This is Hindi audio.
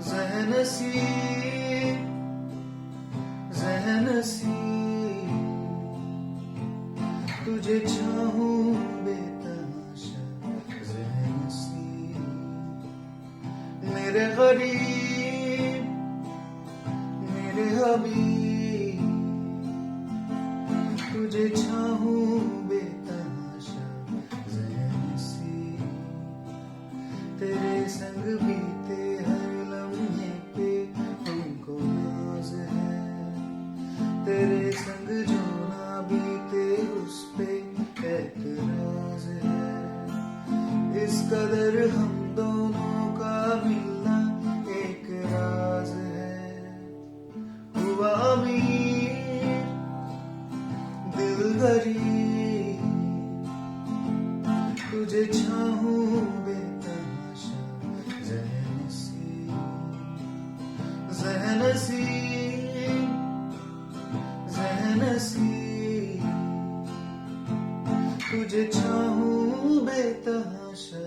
ज़हनसी ज़हनसी तुझे चाहूं बेतहाशा ज़हनसी मेरे गरीब मेरे हबीब तुझे चाहूं बेतहाशा ज़हनसी तेरे संग बीते हर लम्हे पे तुमको नाज है तेरे संग जो ना बीते उस पे एतराज है इस कदर हम दोनों का मिलना एक राज है हुआ अमीर दिल गरीब तुझे चाहूं बेतहाशा ज़हनसी ज़हनसी ज़हनसी तुझे चाहूं बेतहाशा